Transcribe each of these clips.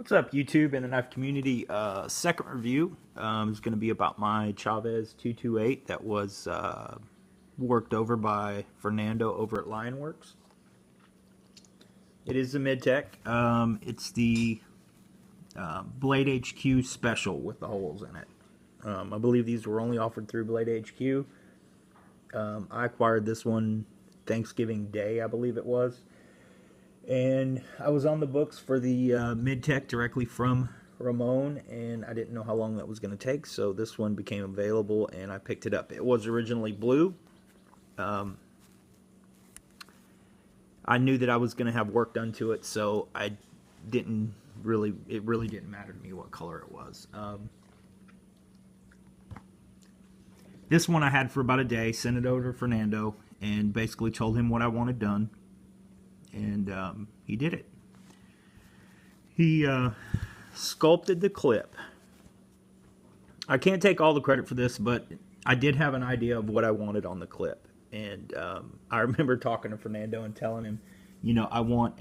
What's up, YouTube and the knife community? Second review is going to be about my Chaves 228 that was worked over by Fernando over at LionWerks. It is the mid-tech. It's the Blade HQ Special with the holes in it. I believe these were only offered through Blade HQ. I acquired this one Thanksgiving Day, I believe it was. And I was on the books for the mid-tech directly from Ramon, and I didn't know how long that was going to take, so this one became available, and I picked it up. It was originally blue. I knew that I was going to have work done to it, so it really didn't matter to me what color it was. This one I had for about a day, sent it over to Fernando, and basically told him what I wanted done. And he did it. He sculpted the clip. I can't take all the credit for this, but I did have an idea of what I wanted on the clip. And I remember talking to Fernando and telling him, you know, I want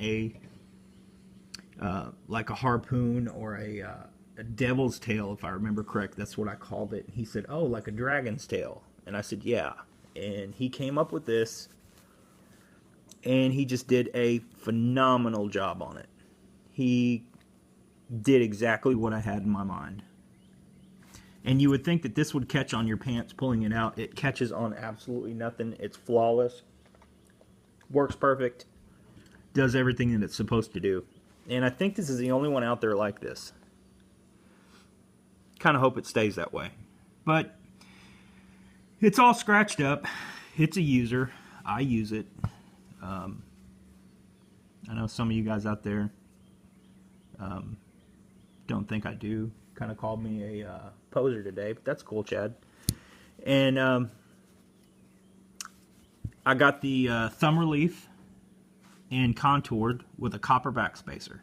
like a harpoon or a devil's tail, if I remember correct. That's what I called it. And he said, oh, like a dragon's tail. And I said, yeah. And he came up with this. And he just did a phenomenal job on it. He did exactly what I had in my mind. And you would think that this would catch on your pants pulling it out. It catches on absolutely nothing. It's flawless. Works perfect. Does everything that it's supposed to do. And I think this is the only one out there like this. Kind of hope it stays that way. But it's all scratched up. It's a user. I use it. I know some of you guys out there don't think I do. Kind of called me a poser today, but that's cool, Chad. And I got the thumb relief and contoured with a copper backspacer.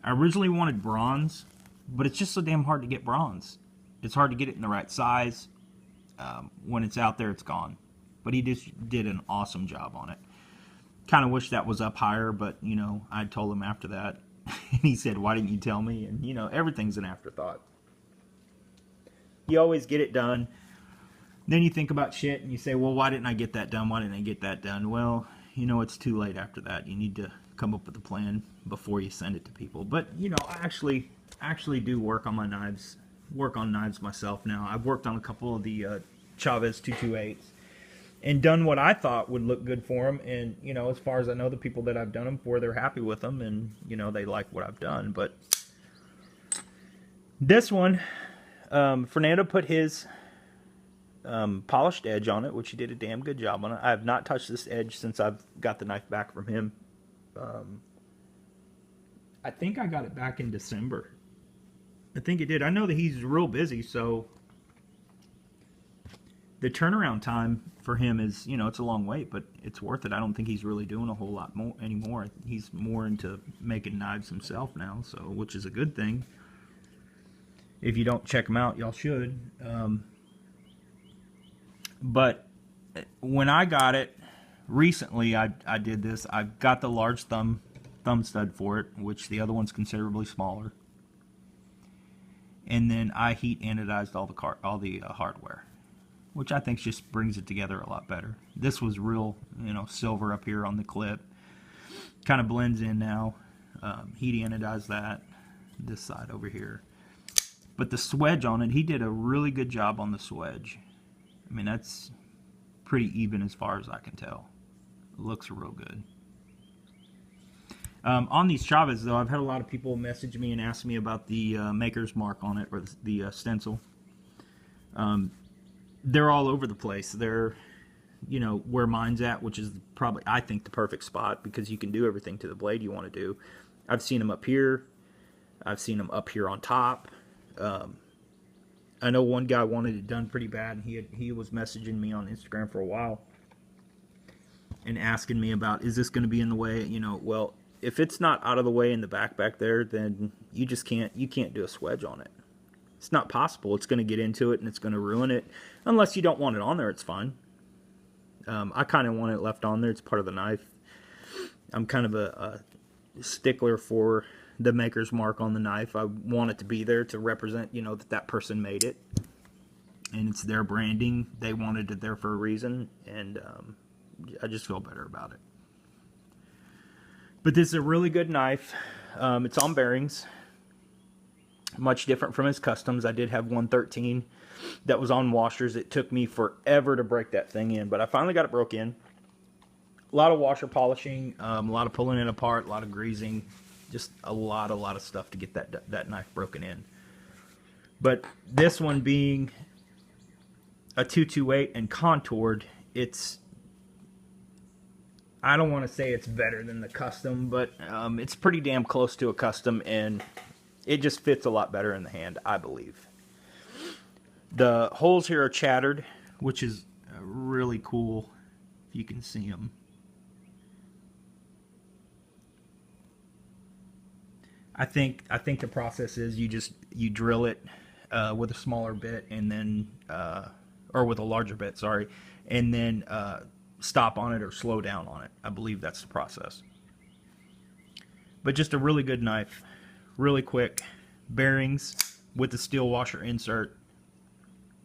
I originally wanted bronze, but it's just so damn hard to get bronze. It's hard to get it in the right size. When it's out there, it's gone. But he just did an awesome job on it. Kind of wish that was up higher, but, you know, I told him after that. And he said, why didn't you tell me? And, you know, everything's an afterthought. You always get it done. Then you think about shit and you say, well, why didn't I get that done? Why didn't I get that done? Well, you know, it's too late after that. You need to come up with a plan before you send it to people. But, you know, I actually do work on my knives. Work on knives myself now. I've worked on a couple of the Chaves 228s. And done what I thought would look good for them. And, you know, as far as I know, the people that I've done them for, they're happy with them. And, you know, they like what I've done. But this one, Fernando put his polished edge on it, which he did a damn good job on it. I have not touched this edge since I've got the knife back from him. I think I got it back in December. I think it did. I know that he's real busy, so the turnaround time for him is, you know, it's a long wait, but it's worth it. I don't think he's really doing a whole lot more anymore. He's more into making knives himself now, so which is a good thing. If you don't check him out, y'all should. But when I got it recently, I did this. I got the large thumb stud for it, which the other one's considerably smaller. And then I heat anodized all the hardware, which I think just brings it together a lot better. This was real, you know, silver up here on the clip. Kind of blends in now. Heat anodized that, this side over here. But the swedge on it, he did a really good job on the swedge. I mean, that's pretty even as far as I can tell. It looks real good. On these Chaves, though, I've had a lot of people message me and ask me about the maker's mark on it, or the stencil. They're all over the place. They're, you know, where mine's at, which is probably, I think, the perfect spot because you can do everything to the blade you want to do. I've seen them up here. I've seen them up here on top. I know one guy wanted it done pretty bad, and he was messaging me on Instagram for a while and asking me about, is this going to be in the way? You know, well, if it's not out of the way in the back there, then you just can't do a swedge on it. It's not possible. It's going to get into it and it's going to ruin it. Unless you don't want it on there, it's fine. I kind of want it left on there. It's part of the knife. I'm kind of a stickler for the maker's mark on the knife. I want it to be there to represent, you know, that that person made it. And it's their branding. They wanted it there for a reason. And I just feel better about it. But this is a really good knife. It's on bearings. Much different from his customs. I did have 113 that was on washers. It took me forever to break that thing in, but I finally got it broke in. A lot of washer polishing, a lot of pulling it apart, a lot of greasing, just a lot of stuff to get that knife broken in. But this one being a 228 and contoured, it's, I don't want to say it's better than the custom, but it's pretty damn close to a custom, and it just fits a lot better in the hand, I believe. The holes here are chattered, which is really cool, if you can see them. I think the process is you drill it with a smaller bit, and then or with a larger bit, sorry, and then stop on it or slow down on it. I believe that's the process. But just a really good knife, really quick. Bearings with the steel washer insert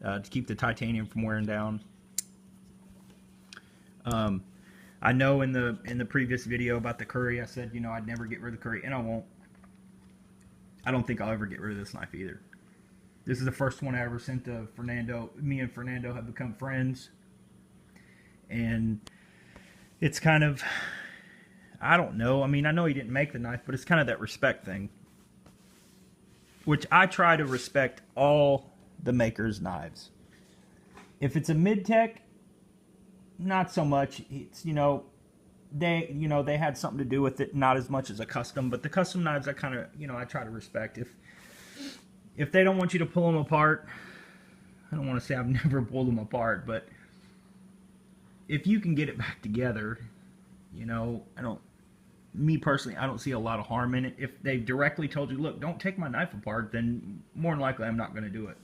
to keep the titanium from wearing down. I know in the previous video about the curry, I said, you know, I'd never get rid of the curry, and I won't. I don't think I'll ever get rid of this knife either. This is the first one I ever sent to Fernando. Me and Fernando have become friends, and it's kind of, I don't know. I mean, I know he didn't make the knife, but it's kind of that respect thing, which I try to respect all the makers' knives. If it's a mid-tech, not so much. It's, you know, they had something to do with it, not as much as a custom. But the custom knives, I kind of, you know, I try to respect. If they don't want you to pull them apart, I don't want to say I've never pulled them apart, but if you can get it back together, you know, me personally, I don't see a lot of harm in it. If they directly told you, look, don't take my knife apart, then more than likely I'm not going to do it.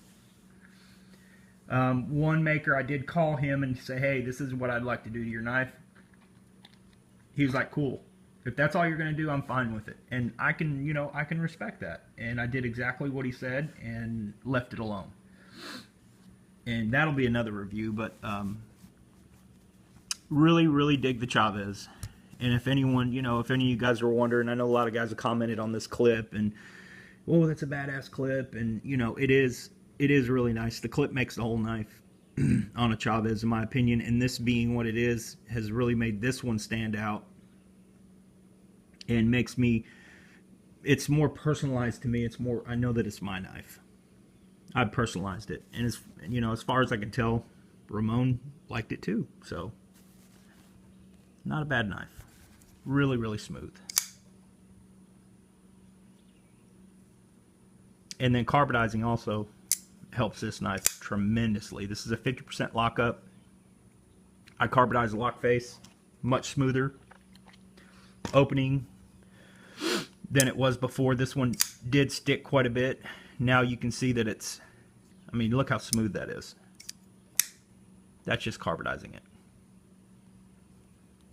One maker, I did call him and say, hey, this is what I'd like to do to your knife. He was like, cool. If that's all you're going to do, I'm fine with it. And I can, you know, I can respect that. And I did exactly what he said and left it alone. And that'll be another review, but really dig the Chaves. And if anyone, you know, if any of you guys were wondering, I know a lot of guys have commented on this clip and, oh, that's a badass clip. And, you know, it is really nice. The clip makes the whole knife on a Chaves, in my opinion. And this being what it is, has really made this one stand out. And makes me, it's more personalized to me. It's more, I know that it's my knife. I've personalized it. And, it's, you know, as far as I can tell, Ramon liked it too. So, not a bad knife. Really smooth. And then carbonizing also helps this knife tremendously. This is a 50% lockup. I carbonized the lock face, much smoother opening than it was before. This one did stick quite a bit. Now you can see that it's, I mean, look how smooth that is. That's just carbonizing it.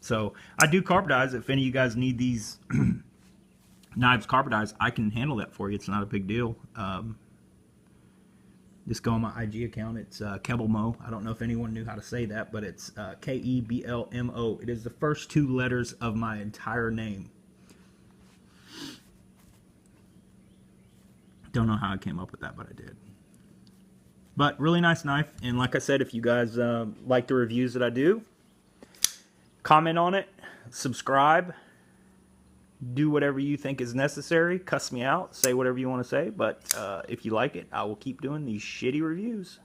So I do carbonize. If any of you guys need these knives carbonized, I can handle that for you. It's not a big deal. Just go on my IG account. It's Keblmo. I don't know if anyone knew how to say that, but it's Keblmo. It is the first two letters of my entire name. Don't know how I came up with that, but I did. But really nice knife. And like I said, if you guys like the reviews that I do, comment on it, subscribe, do whatever you think is necessary, cuss me out, say whatever you want to say, but if you like it, I will keep doing these shitty reviews.